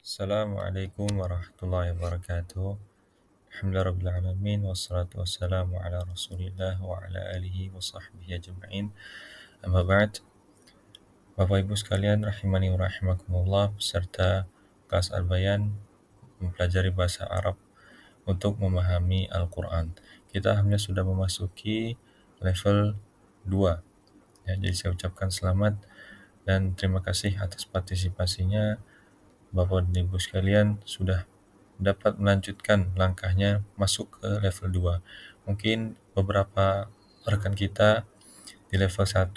Assalamualaikum warahmatullahi wabarakatuh. Alhamdulillahirrahmanirrahim. Wassalatu wassalamu ala rasulillah wa ala alihi wa sahbihi ajma'in. Amma ba'd. Bapak Ibu sekalian rahimani wa rahimakumullah, beserta kelas Al-Bayan mempelajari bahasa Arab untuk memahami Al-Quran. Kita hanya sudah memasuki level 2. Ya, jadi saya ucapkan selamat dan terima kasih atas partisipasinya. Bapak dan Ibu sekalian sudah dapat melanjutkan langkahnya masuk ke level 2. Mungkin beberapa rekan kita di level 1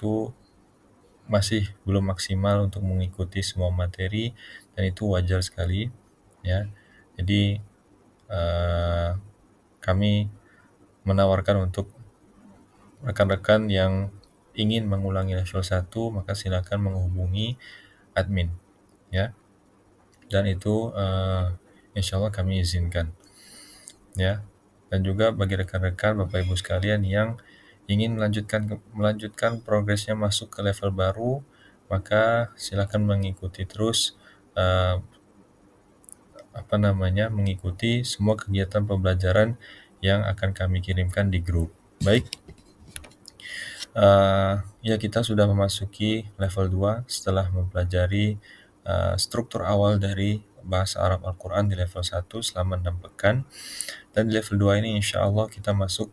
masih belum maksimal untuk mengikuti semua materi, dan itu wajar sekali ya. Jadi kami menawarkan untuk rekan-rekan yang ingin mengulangi level 1, maka silakan menghubungi admin ya. Dan itu insya Allah kami izinkan ya. Dan juga bagi rekan-rekan Bapak Ibu sekalian yang ingin melanjutkan progresnya masuk ke level baru, maka silakan mengikuti terus mengikuti semua kegiatan pembelajaran yang akan kami kirimkan di grup. Baik. Ya, kita sudah memasuki level 2 setelah mempelajari struktur awal dari bahasa Arab Al-Quran di level 1 selama 6 pekan. Dan di level 2 ini insya Allah kita masuk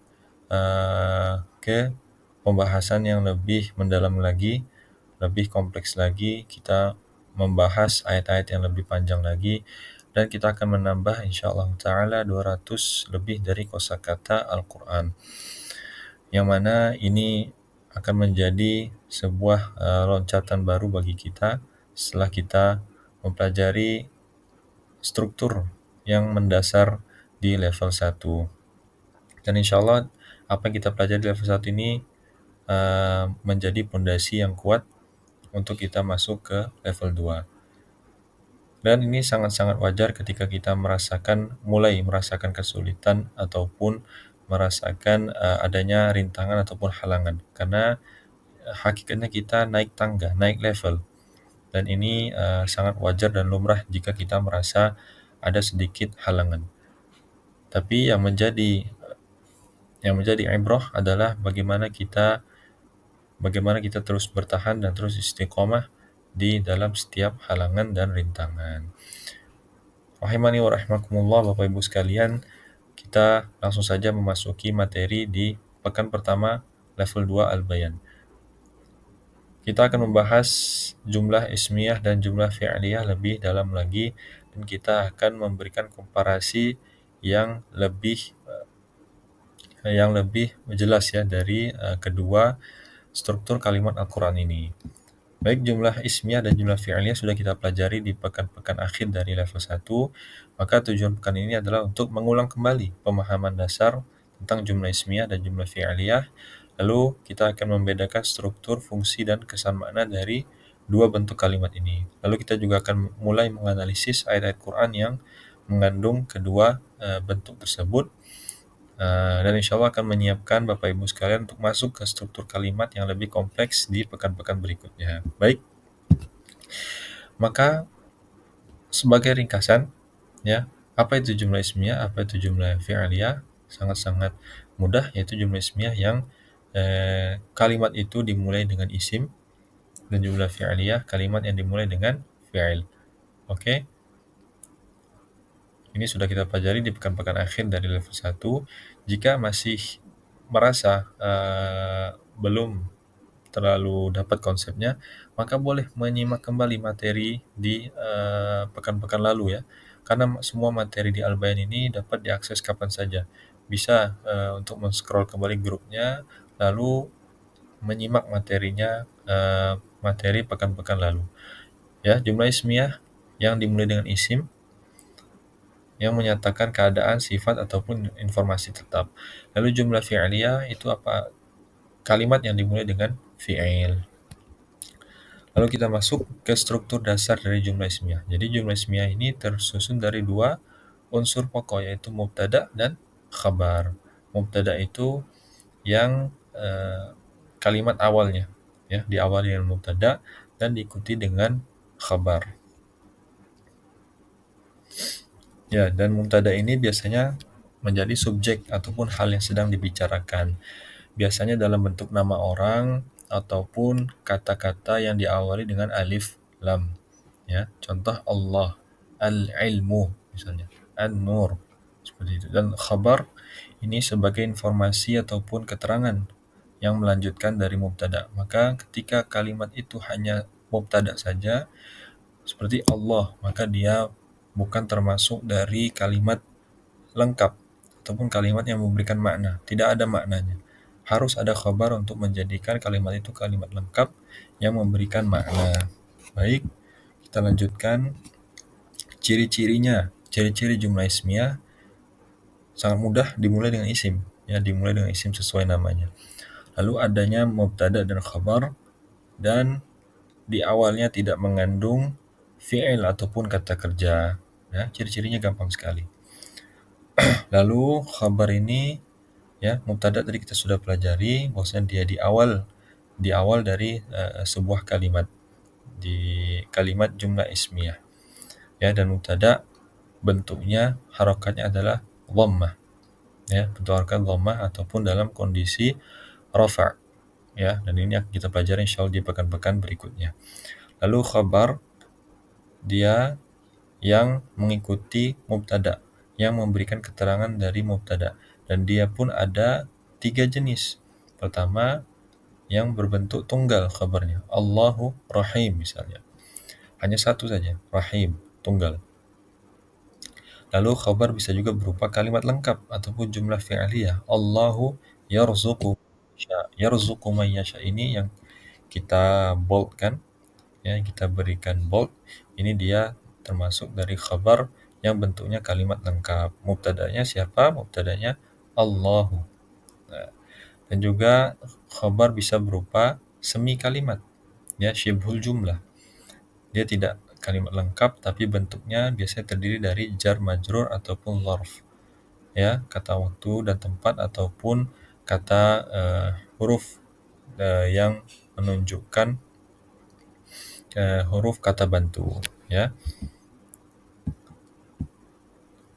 ke pembahasan yang lebih mendalam lagi, lebih kompleks lagi. Kita membahas ayat-ayat yang lebih panjang lagi, dan kita akan menambah insya Allah ta'ala 200 lebih dari kosakata Al-Quran, yang mana ini akan menjadi sebuah loncatan baru bagi kita setelah kita mempelajari struktur yang mendasar di level 1. Dan insya Allah apa yang kita pelajari di level 1 ini menjadi fondasi yang kuat untuk kita masuk ke level 2. Dan ini sangat-sangat wajar ketika kita mulai merasakan kesulitan ataupun merasakan adanya rintangan ataupun halangan. Karena hakikatnya kita naik tangga, naik level. Dan ini sangat wajar dan lumrah jika kita merasa ada sedikit halangan. Tapi yang menjadi ibrah adalah bagaimana kita terus bertahan dan terus istiqomah di dalam setiap halangan dan rintangan. Rahimani wa rahimakumullah, Bapak Ibu sekalian, kita langsung saja memasuki materi di pekan pertama level 2 Al-Bayan. Kita akan membahas jumlah ismiyah dan jumlah fi'liyah lebih dalam lagi, dan kita akan memberikan komparasi yang lebih jelas ya dari kedua struktur kalimat Al-Quran ini. Baik, jumlah ismiyah dan jumlah fi'liyah sudah kita pelajari di pekan-pekan akhir dari level 1, maka tujuan pekan ini adalah untuk mengulang kembali pemahaman dasar tentang jumlah ismiyah dan jumlah fi'liyah. Lalu kita akan membedakan struktur, fungsi, dan kesan makna dari dua bentuk kalimat ini. Lalu kita juga akan mulai menganalisis ayat-ayat Quran yang mengandung kedua bentuk tersebut. Dan insya Allah akan menyiapkan Bapak Ibu sekalian untuk masuk ke struktur kalimat yang lebih kompleks di pekan-pekan berikutnya. Baik, maka sebagai ringkasan ya, apa itu jumlah ismiyah, apa itu jumlah fi'liyah? Sangat-sangat mudah, yaitu jumlah ismiyah yang kalimat itu dimulai dengan isim, dan jumlah fi'liyah kalimat yang dimulai dengan fi'il. Oke? Ini sudah kita pelajari di pekan-pekan akhir dari level 1. Jika masih merasa belum terlalu dapat konsepnya, maka boleh menyimak kembali materi di pekan-pekan lalu ya. Karena semua materi di Al-Bayan ini dapat diakses kapan saja. Bisa untuk men-scroll kembali grupnya, lalu menyimak materinya, materi pekan-pekan lalu. Ya, jumlah ismiyah yang dimulai dengan isim yang menyatakan keadaan, sifat, ataupun informasi tetap. Lalu jumlah fi'liyah itu apa? Kalimat yang dimulai dengan fi'il. Lalu kita masuk ke struktur dasar dari jumlah ismiyah. Jadi jumlah ismiyah ini tersusun dari dua unsur pokok, yaitu mubtada dan khabar. Mubtada itu yang kalimat awalnya, ya, diawali dengan mubtada dan diikuti dengan khabar. Ya, dan mubtada ini biasanya menjadi subjek ataupun hal yang sedang dibicarakan. Biasanya dalam bentuk nama orang ataupun kata-kata yang diawali dengan alif lam. Ya, contoh Allah, al-ilmu misalnya, an-nur seperti itu. Dan khabar ini sebagai informasi ataupun keterangan yang melanjutkan dari mubtada. Maka ketika kalimat itu hanya mubtada saja, seperti Allah, maka dia bukan termasuk dari kalimat lengkap ataupun kalimat yang memberikan makna. Tidak ada maknanya. Harus ada khabar untuk menjadikan kalimat itu kalimat lengkap yang memberikan makna. Baik, kita lanjutkan ciri-cirinya. Ciri-ciri jumlah ismiyah sangat mudah dimulai dengan isim. Ya, dimulai dengan isim sesuai namanya. Lalu adanya mubtada dan khabar dan di awalnya tidak mengandung fi'il ataupun kata kerja. Ya, ciri-cirinya gampang sekali. Lalu khabar ini ya, mubtada tadi kita sudah pelajari bahwasanya dia di awal dari sebuah kalimat, di kalimat jumlah ismiyah. Ya, dan mubtada bentuknya harokatnya adalah dhammah. Ya, bentuk harokat dhammah ataupun dalam kondisi rafa'. Ya, dan ini akan kita pelajari insyaallah di pekan-pekan berikutnya. Lalu khabar dia yang mengikuti mubtada, yang memberikan keterangan dari mubtada, dan dia pun ada 3 jenis. Pertama, yang berbentuk tunggal khabarnya, Allahu Rahim misalnya, hanya satu saja, Rahim, tunggal. Lalu khabar bisa juga berupa kalimat lengkap ataupun jumlah fi'liyah, Allahu yarzuqu yarzuqu man yasha, ini yang kita boldkan, ya, kita berikan bold, ini dia termasuk dari khabar yang bentuknya kalimat lengkap. Mubtadanya siapa? Mubtadanya Allahu. Nah, dan juga khabar bisa berupa semi kalimat, ya, syibhul jumlah. Dia tidak kalimat lengkap tapi bentuknya biasanya terdiri dari jar majrur ataupun zarf. Ya, kata waktu dan tempat ataupun kata huruf yang menunjukkan huruf kata bantu, ya.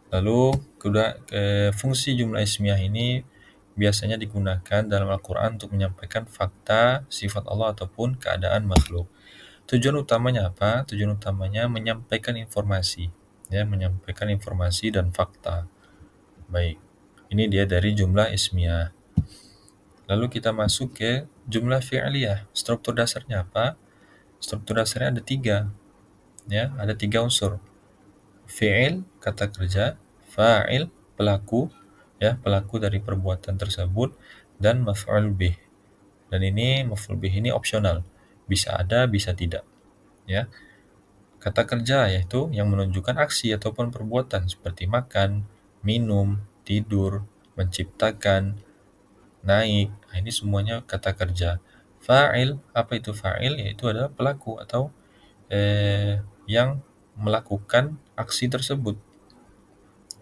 Lalu fungsi jumlah ismiyah ini biasanya digunakan dalam Al-Quran untuk menyampaikan fakta, sifat Allah ataupun keadaan makhluk. Tujuan utamanya apa? Tujuan utamanya menyampaikan informasi, ya, menyampaikan informasi dan fakta. Baik, ini dia dari jumlah ismiyah. Lalu kita masuk ke jumlah fi'liyah. Struktur dasarnya apa? Struktur dasarnya ada 3, ya, ada 3 unsur. Fi'il, kata kerja, fa'il, pelaku, ya, pelaku dari perbuatan tersebut, dan maf'ul bih. Dan ini maf'ul bih ini opsional, bisa ada, bisa tidak, ya. Kata kerja yaitu yang menunjukkan aksi ataupun perbuatan seperti makan, minum, tidur, menciptakan, naik. Nah, ini semuanya kata kerja. Fa'il, apa itu fa'il? Yaitu adalah pelaku atau yang melakukan aksi tersebut,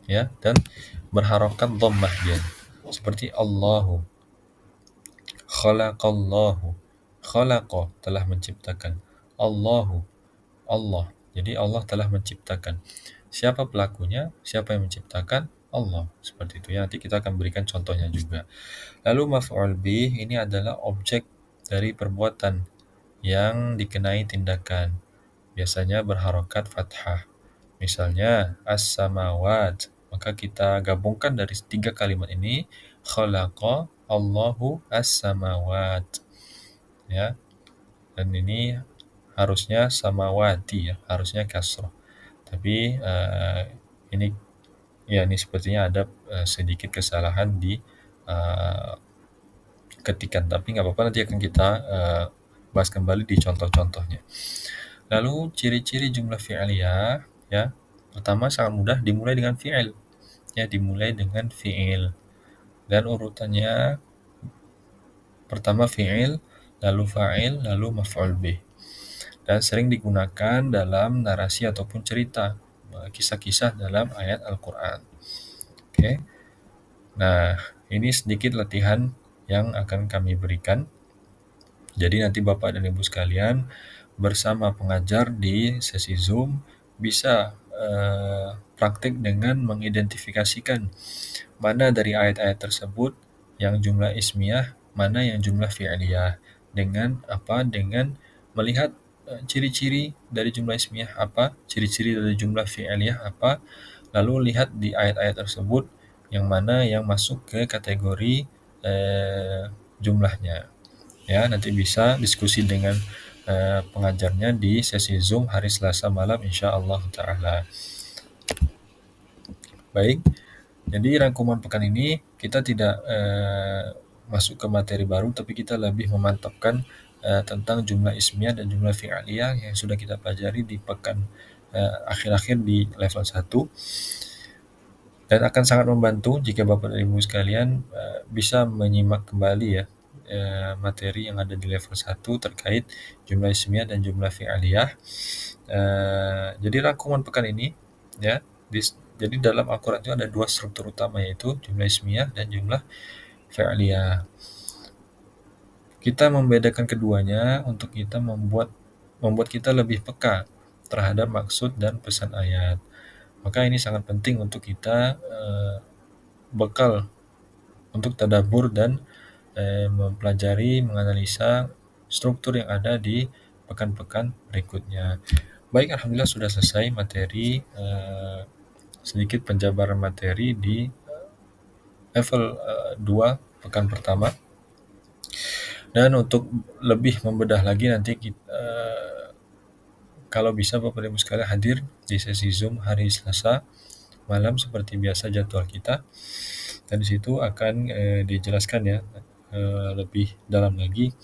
ya, dan berharokat dhammah dia. Seperti Allahu, khalaqallahu, khalaqa telah menciptakan, Allahu Allah. Jadi Allah telah menciptakan. Siapa pelakunya? Siapa yang menciptakan? Allah. Seperti itu ya. Nanti kita akan berikan contohnya juga. Lalu maf'ul bih ini adalah objek dari perbuatan yang dikenai tindakan. Biasanya berharokat fathah. Misalnya as-samawat. Maka kita gabungkan dari 3 kalimat ini, khalaqa Allahu as-samawat. Ya. Dan ini harusnya samawati, ya, harusnya kasrah. Tapi ini ya, ini sepertinya ada sedikit kesalahan di ketikan, tapi nggak apa-apa, nanti akan kita bahas kembali di contoh-contohnya. Lalu ciri-ciri jumlah fi'liyah, ya. Pertama sangat mudah, dimulai dengan fi'il. Ya, dimulai dengan fi'il. Dan urutannya pertama fi'il, lalu fa'il, lalu maf'ul bih. Dan sering digunakan dalam narasi ataupun cerita, kisah-kisah dalam ayat Al-Quran. Oke. Nah, ini sedikit latihan yang akan kami berikan. Jadi nanti Bapak dan Ibu sekalian bersama pengajar di sesi Zoom bisa praktik dengan mengidentifikasikan mana dari ayat-ayat tersebut yang jumlah ismiyah, mana yang jumlah fi'liyah. Dengan apa? Dengan melihat ciri-ciri dari jumlah ismiyah apa, ciri-ciri dari jumlah fi'liyah apa, lalu lihat di ayat-ayat tersebut yang mana yang masuk ke kategori jumlahnya. Ya, nanti bisa diskusi dengan pengajarnya di sesi Zoom hari Selasa malam insyaallah taala. Baik, jadi rangkuman pekan ini kita tidak masuk ke materi baru, tapi kita lebih memantapkan tentang jumlah ismiyah dan jumlah fi'aliyah yang sudah kita pelajari di pekan akhir-akhir di level 1. Dan akan sangat membantu jika Bapak dan Ibu sekalian bisa menyimak kembali ya materi yang ada di level 1 terkait jumlah ismiyah dan jumlah fi'aliyah. Jadi rangkuman pekan ini ya, jadi dalam Al-Quran itu ada dua struktur utama, yaitu jumlah ismiyah dan jumlah fi'liyah. Kita membedakan keduanya untuk kita membuat kita lebih peka terhadap maksud dan pesan ayat. Maka ini sangat penting untuk kita bekal untuk tadabbur dan mempelajari, menganalisa struktur yang ada di pekan-pekan berikutnya. Baik, alhamdulillah sudah selesai materi, sedikit penjabaran materi di level 2 pekan pertama. Dan untuk lebih membedah lagi nanti kalau bisa Bapak Ibu sekalian hadir di sesi Zoom hari Selasa malam seperti biasa jadwal kita. Dan di situ akan dijelaskan ya lebih dalam lagi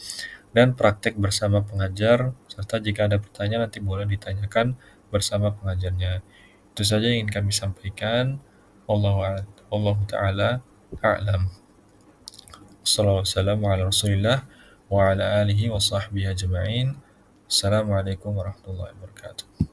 dan praktek bersama pengajar, serta jika ada pertanyaan nanti boleh ditanyakan bersama pengajarnya. Itu saja yang ingin kami sampaikan. Wallahu ta'ala a'lam. Wassalamualaikum ala Rasulillah wa ala alihi wa sahbihi ajma'in. Assalamualaikum warahmatullahi wabarakatuh.